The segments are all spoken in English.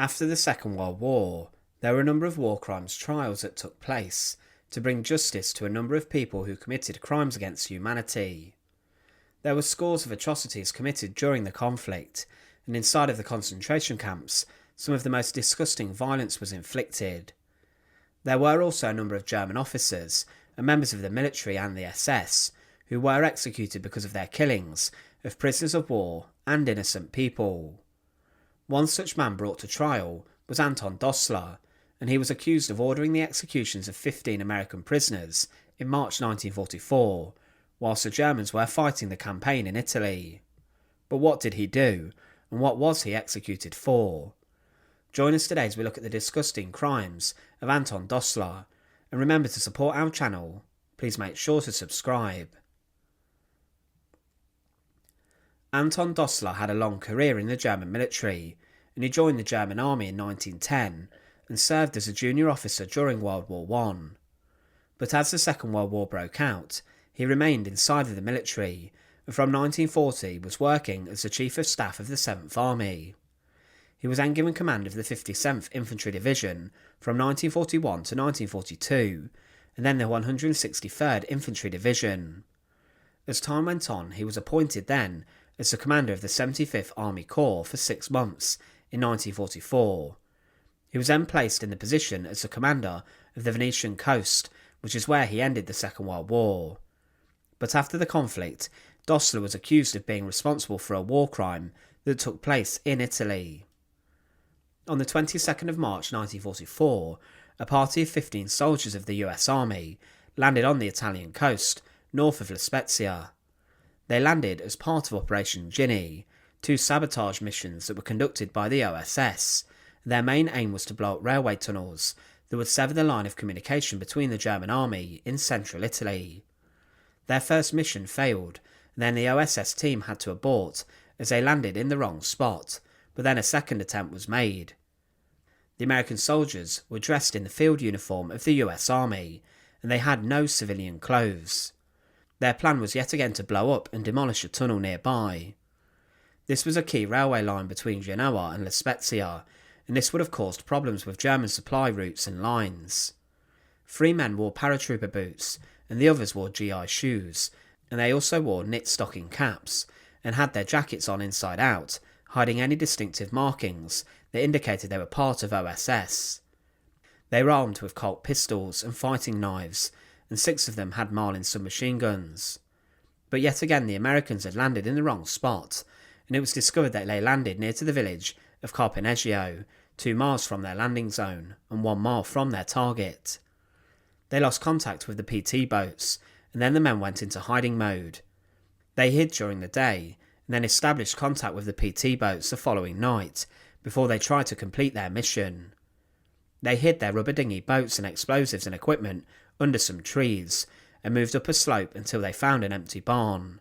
After the Second World War, there were a number of war crimes trials that took place to bring justice to a number of people who committed crimes against humanity. There were scores of atrocities committed during the conflict, and inside of the concentration camps, some of the most disgusting violence was inflicted. There were also a number of German officers and members of the military and the SS who were executed because of their killings of prisoners of war and innocent people. One such man brought to trial was Anton Dostler, and he was accused of ordering the executions of 15 American prisoners in March 1944, whilst the Germans were fighting the campaign in Italy. But what did he do, and what was he executed for? Join us today as we look at the disgusting crimes of Anton Dostler, and remember to support our channel. Please make sure to subscribe. Anton Dostler had a long career in the German military, and he joined the German army in 1910 and served as a junior officer during World War I. But as the Second World War broke out, he remained inside of the military, and from 1940 was working as the Chief of Staff of the 7th Army. He was then given command of the 57th Infantry Division from 1941 to 1942, and then the 163rd Infantry Division. As time went on, he was appointed then as the commander of the 75th Army Corps for 6 months in 1944. He was then placed in the position as the commander of the Venetian coast, which is where he ended the Second World War. But after the conflict, Dostler was accused of being responsible for a war crime that took place in Italy. On the 22nd of March 1944, a party of 15 soldiers of the US Army landed on the Italian coast, north of La Spezia. They landed as part of Operation Ginny, 2 sabotage missions that were conducted by the OSS. Their main aim was to blow up railway tunnels that would sever the line of communication between the German army in central Italy. Their first mission failed, and then the OSS team had to abort as they landed in the wrong spot, but then a second attempt was made. The American soldiers were dressed in the field uniform of the US Army, and they had no civilian clothes. Their plan was yet again to blow up and demolish a tunnel nearby. This was a key railway line between Genoa and La Spezia, and this would have caused problems with German supply routes and lines. 3 men wore paratrooper boots, and the others wore GI shoes, and they also wore knit stocking caps, and had their jackets on inside out, hiding any distinctive markings that indicated they were part of OSS. They were armed with Colt pistols and fighting knives, and 6 of them had Marlin submachine guns. But yet again the Americans had landed in the wrong spot, and it was discovered that they landed near to the village of Carpineggio, 2 miles from their landing zone and 1 mile from their target. They lost contact with the PT boats, and then the men went into hiding mode. They hid during the day, and then established contact with the PT boats the following night, before they tried to complete their mission. They hid their rubber dinghy boats and explosives and equipment under some trees, and moved up a slope until they found an empty barn.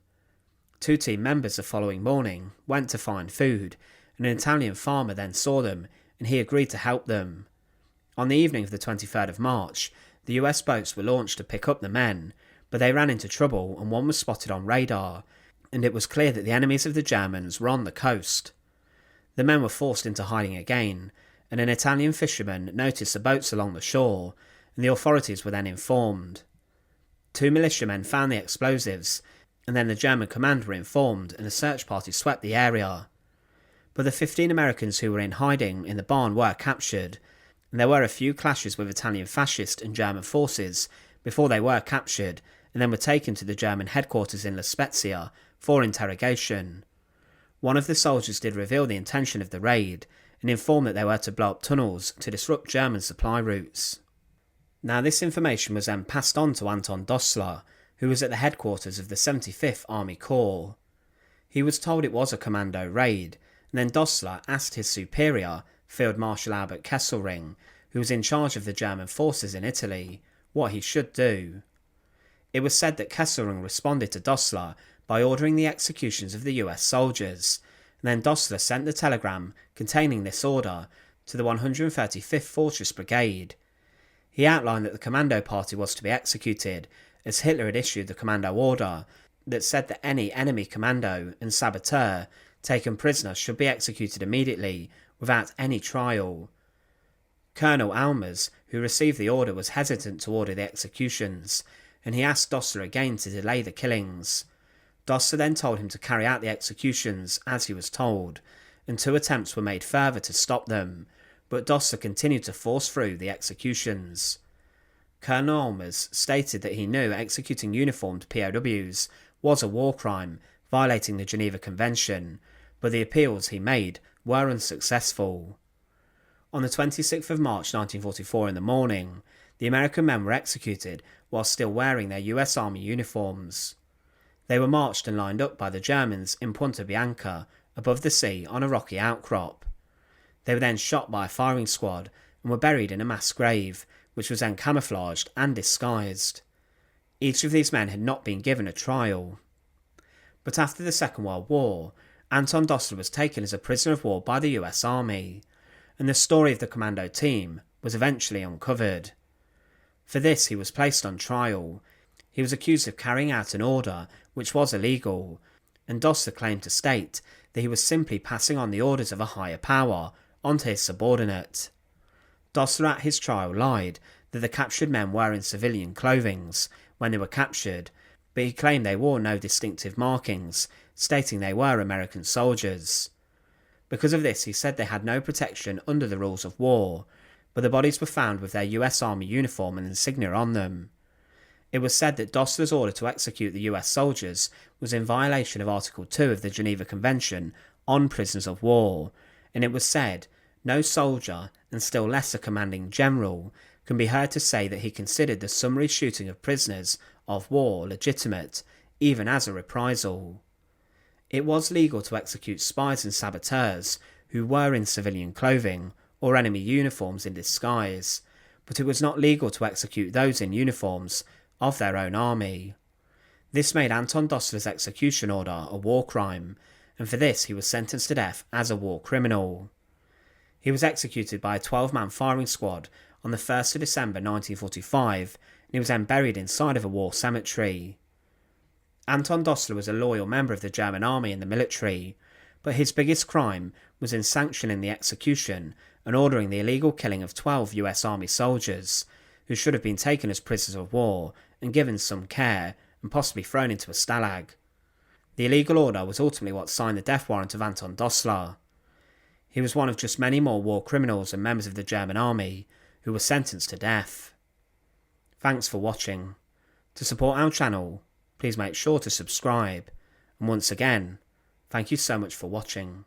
2 team members the following morning went to find food, and an Italian farmer then saw them, and he agreed to help them. On the evening of the 23rd of March, the US boats were launched to pick up the men, but they ran into trouble and one was spotted on radar, and it was clear that the enemies of the Germans were on the coast. The men were forced into hiding again, and an Italian fisherman noticed the boats along the shore, and the authorities were then informed. 2 militiamen found the explosives, and then the German command were informed and a search party swept the area. But the 15 Americans who were in hiding in the barn were captured, and there were a few clashes with Italian fascist and German forces before they were captured, and then were taken to the German headquarters in La Spezia for interrogation. One of the soldiers did reveal the intention of the raid, and informed that they were to blow up tunnels to disrupt German supply routes. Now this information was then passed on to Anton Dostler, who was at the headquarters of the 75th Army Corps. He was told it was a commando raid, and then Dostler asked his superior, Field Marshal Albert Kesselring, who was in charge of the German forces in Italy, what he should do. It was said that Kesselring responded to Dostler by ordering the executions of the US soldiers, and then Dostler sent the telegram containing this order to the 135th Fortress Brigade. He outlined that the commando party was to be executed, as Hitler had issued the commando order that said that any enemy commando and saboteur taken prisoner should be executed immediately without any trial. Colonel Almers, who received the order, was hesitant to order the executions, and he asked Dostler again to delay the killings. Dostler then told him to carry out the executions as he was told, and 2 attempts were made further to stop them, but Dostler continued to force through the executions. Colonel Almers stated that he knew executing uniformed POWs was a war crime, violating the Geneva Convention, but the appeals he made were unsuccessful. On the 26th of March 1944 in the morning, the American men were executed while still wearing their US Army uniforms. They were marched and lined up by the Germans in Punta Bianca, above the sea on a rocky outcrop. They were then shot by a firing squad and were buried in a mass grave, which was then camouflaged and disguised. Each of these men had not been given a trial. But after the Second World War, Anton Dostler was taken as a prisoner of war by the US Army, and the story of the commando team was eventually uncovered. For this he was placed on trial. He was accused of carrying out an order which was illegal, and Dostler claimed to state that he was simply passing on the orders of a higher power onto his subordinate. Dostler at his trial lied that the captured men were in civilian clothing when they were captured, but he claimed they wore no distinctive markings, stating they were American soldiers. Because of this, he said they had no protection under the rules of war, but the bodies were found with their US Army uniform and insignia on them. It was said that Dostler's order to execute the US soldiers was in violation of Article 2 of the Geneva Convention on prisoners of war, and it was said, no soldier, and still less a commanding general, can be heard to say that he considered the summary shooting of prisoners of war legitimate, even as a reprisal. It was legal to execute spies and saboteurs who were in civilian clothing or enemy uniforms in disguise, but it was not legal to execute those in uniforms of their own army. This made Anton Dostler's execution order a war crime, and for this he was sentenced to death as a war criminal. He was executed by a 12-man firing squad on the 1st of December 1945, and he was then buried inside of a war cemetery. Anton Dostler was a loyal member of the German army and the military, but his biggest crime was in sanctioning the execution and ordering the illegal killing of 12 US Army soldiers, who should have been taken as prisoners of war and given some care and possibly thrown into a stalag. The illegal order was ultimately what signed the death warrant of Anton Dostler. He was one of just many more war criminals and members of the German army who were sentenced to death. Thanks for watching. To support our channel, please make sure to subscribe, and once again, thank you so much for watching.